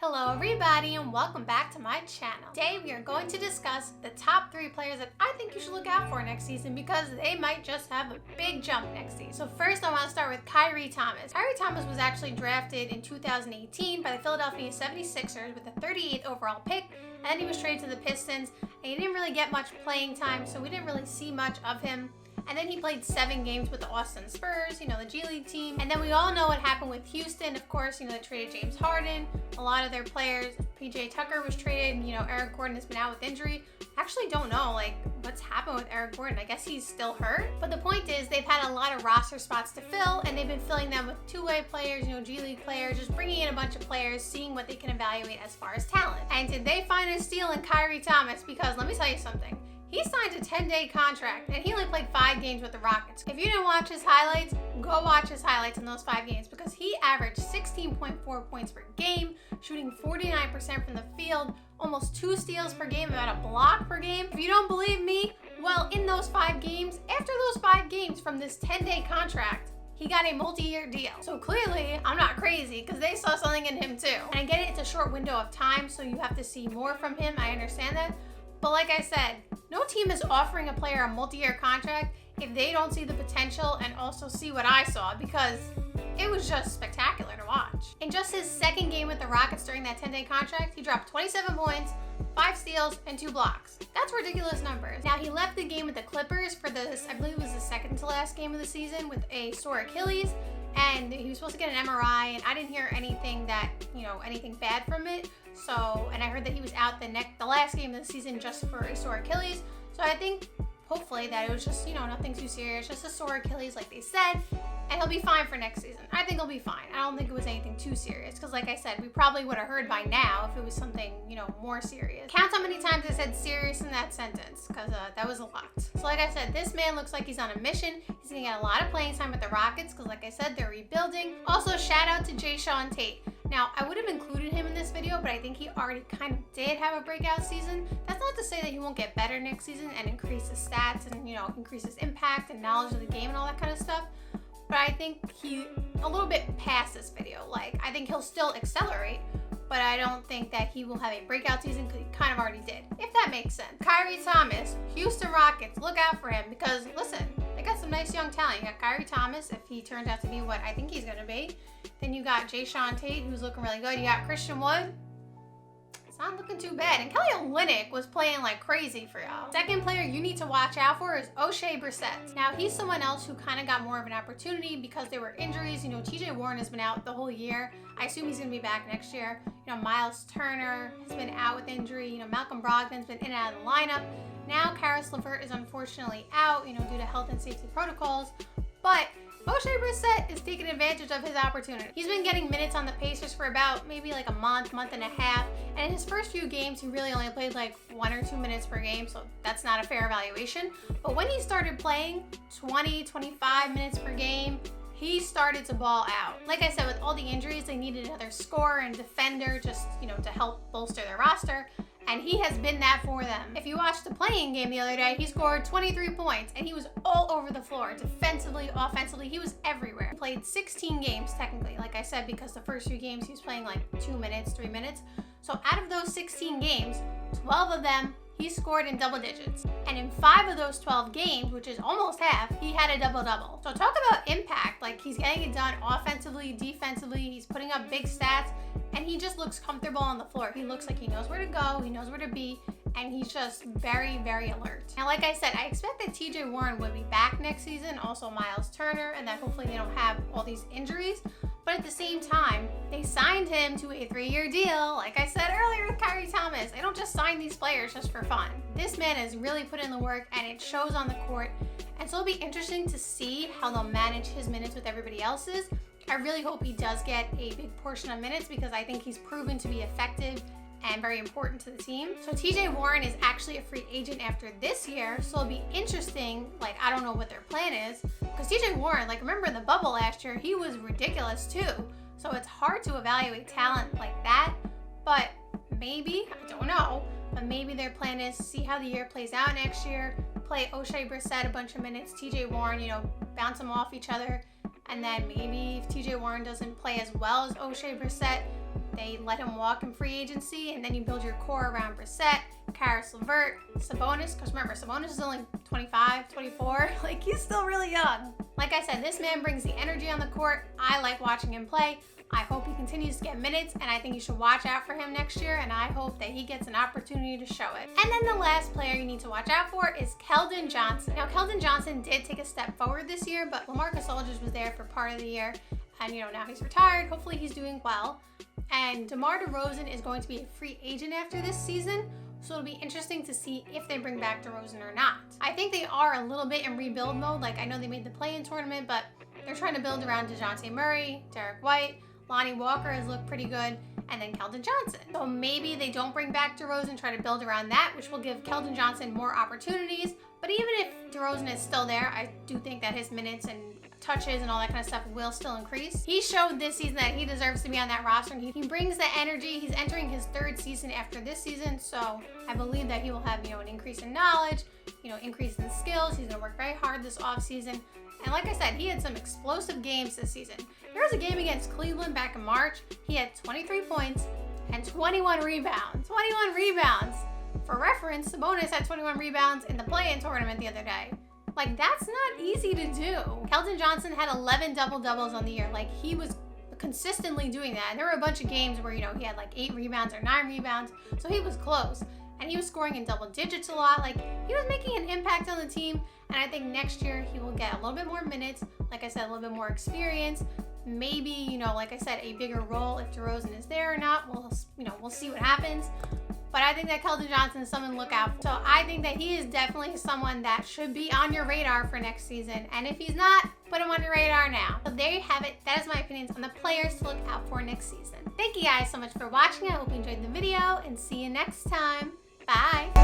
Hello everybody and welcome back to my channel. Today we are going to discuss the top 3 players that I think you should look out for next season because they might just have a big jump next season. So first I want to start with Kelan Johnson. Kelan Johnson was actually drafted in 2018 by the Philadelphia 76ers with the 38th overall pick, and then he was traded to the Pistons and he didn't really get much playing time, so we didn't really see much of him. And then he played 7 games with the Austin Spurs, the G League team. And then we all know what happened with Houston. Of course, they traded James Harden, a lot of their players. PJ Tucker was traded, Eric Gordon has been out with injury. I actually don't know, what's happened with Eric Gordon. I guess he's still hurt. But the point is, they've had a lot of roster spots to fill, and they've been filling them with two-way players, G League players, just bringing in a bunch of players, seeing what they can evaluate as far as talent. And did they find a steal in Kelan Johnson? Because let me tell you something. He signed a 10-day contract, and he only played 5 games with the Rockets. If you didn't watch his highlights, go watch his highlights in those 5 games because he averaged 16.4 points per game, shooting 49% from the field, almost 2 steals per game, about a block per game. If you don't believe me, well, in those 5 games, after those 5 games from this 10-day contract, he got a multi-year deal. So clearly, I'm not crazy because they saw something in him too. And I get it, it's a short window of time, so you have to see more from him. I understand that. But like I said, no team is offering a player a multi-year contract if they don't see the potential and also see what I saw, because it was just spectacular to watch. In just his 2nd game with the Rockets during that 10-day contract, he dropped 27 points, 5 steals, and 2 blocks. That's ridiculous numbers. Now, he left the game with the Clippers for this, I believe it was the 2nd to last game of the season, with a sore Achilles, and he was supposed to get an MRI, and I didn't hear anything that, anything bad from it. So, and I heard that he was out the last game of the season just for a sore Achilles. So I think, hopefully, that it was just, nothing too serious, just a sore Achilles like they said, and he'll be fine for next season. I think he'll be fine. I don't think it was anything too serious, because like I said, we probably would have heard by now if it was something, more serious. Count how many times I said serious in that sentence, because that was a lot. So like I said, this man looks like he's on a mission. He's gonna get a lot of playing time with the Rockets, because like I said, they're rebuilding. Also, shout out to Jayshawn Tate. Now, I would have included him in this video, but I think he already kind of did have a breakout season. That's not to say that he won't get better next season and increase his stats and, increase his impact and knowledge of the game and all that kind of stuff. But I think he, a little bit past this video, I think he'll still accelerate, but I don't think that he will have a breakout season because he kind of already did, if that makes sense. Kelan Johnson, Houston Rockets, look out for him because, listen, they got some nice young talent. You got Kelan Johnson, if he turns out to be what I think he's going to be. Then you got Jayshawn Tate, who's looking really good. You got Christian Wood. It's not looking too bad. And Kelly Olynyk was playing like crazy for y'all. Second player you need to watch out for is Oshae Brissett. Now, he's someone else who kind of got more of an opportunity because there were injuries. TJ Warren has been out the whole year. I assume he's going to be back next year. Miles Turner has been out with injury. Malcolm Brogdon's been in and out of the lineup. Now, Karis LeVert is unfortunately out, due to health and safety protocols. But Oshae Brissett is taking advantage of his opportunity. He's been getting minutes on the Pacers for about maybe a month and a half. And in his first few games, he really only played 1 or 2 minutes per game. So that's not a fair evaluation. But when he started playing 20, 25 minutes per game, he started to ball out. Like I said, with all the injuries, they needed another scorer and defender just, to help bolster their roster. And he has been that for them. If you watched the playing game the other day, he scored 23 points and he was all over the floor. Defensively, offensively, he was everywhere. He played 16 games technically, like I said, because the first few games he was playing 2 minutes, 3 minutes. So out of those 16 games, 12 of them, he scored in double digits. And in 5 of those 12 games, which is almost half, he had a double-double. So talk about impact. He's getting it done offensively, defensively. He's putting up big stats. And he just looks comfortable on the floor. He looks like he knows where to go, he knows where to be, and he's just very, very alert. Now, like I said, I expect that TJ Warren would be back next season, also Miles Turner, and that hopefully they don't have all these injuries. But at the same time, they signed him to a 3-year deal, like I said earlier with Kelan Johnson. They don't just sign these players just for fun. This man has really put in the work, and it shows on the court. And so it'll be interesting to see how they'll manage his minutes with everybody else's. I really hope he does get a big portion of minutes because I think he's proven to be effective and very important to the team. So TJ Warren is actually a free agent after this year, so it'll be interesting. I don't know what their plan is because TJ Warren, remember in the bubble last year, he was ridiculous too. So it's hard to evaluate talent like that, but maybe, I don't know, but maybe their plan is to see how the year plays out next year, play Oshae Brissett a bunch of minutes, TJ Warren, bounce them off each other. And then maybe if TJ Warren doesn't play as well as Oshae Brissett, they let him walk in free agency, and then you build your core around Brissett, Karis LeVert, Sabonis, because remember, Sabonis is only 25, 24, like he's still really young. Like I said, this man brings the energy on the court. I like watching him play. I hope he continues to get minutes, and I think you should watch out for him next year, and I hope that he gets an opportunity to show it. And then the last player you need to watch out for is Kelan Johnson. Now, Kelan Johnson did take a step forward this year, but LaMarcus Aldridge was there for part of the year, and now he's retired. Hopefully he's doing well. And DeMar DeRozan is going to be a free agent after this season, so it'll be interesting to see if they bring back DeRozan or not. I think they are a little bit in rebuild mode. Like, I know they made the play-in tournament, but they're trying to build around DeJounte Murray, Derek White, Lonnie Walker has looked pretty good, and then Kelan Johnson. So maybe they don't bring back DeRozan, try to build around that, which will give Kelan Johnson more opportunities. But even if DeRozan is still there, I do think that his minutes and touches and all that kind of stuff will still increase. He showed this season that he deserves to be on that roster, and he brings the energy. He's entering his third season after this season, so I believe that he will have, an increase in knowledge, increase in skills. He's gonna work very hard this offseason. And like I said, he had some explosive games this season. There was a game against Cleveland back in March. He had 23 points and 21 rebounds. 21 rebounds. For reference, Sabonis had 21 rebounds in the play-in tournament the other day. Like, that's not easy to do. Kelan Johnson had 11 double-doubles on the year. Like, he was consistently doing that. And there were a bunch of games where, he had like 8 rebounds or 9 rebounds. So he was close. And he was scoring in double digits a lot. Like, he was making an impact on the team. And I think next year he will get a little bit more minutes. Like I said, a little bit more experience. Maybe, like I said, a bigger role if DeRozan is there or not. We'll see what happens. But I think that Kelan Johnson is someone to look out for. So I think that he is definitely someone that should be on your radar for next season. And if he's not, put him on your radar now. So there you have it. That is my opinions on the players to look out for next season. Thank you guys so much for watching. I hope you enjoyed the video, and see you next time. Bye.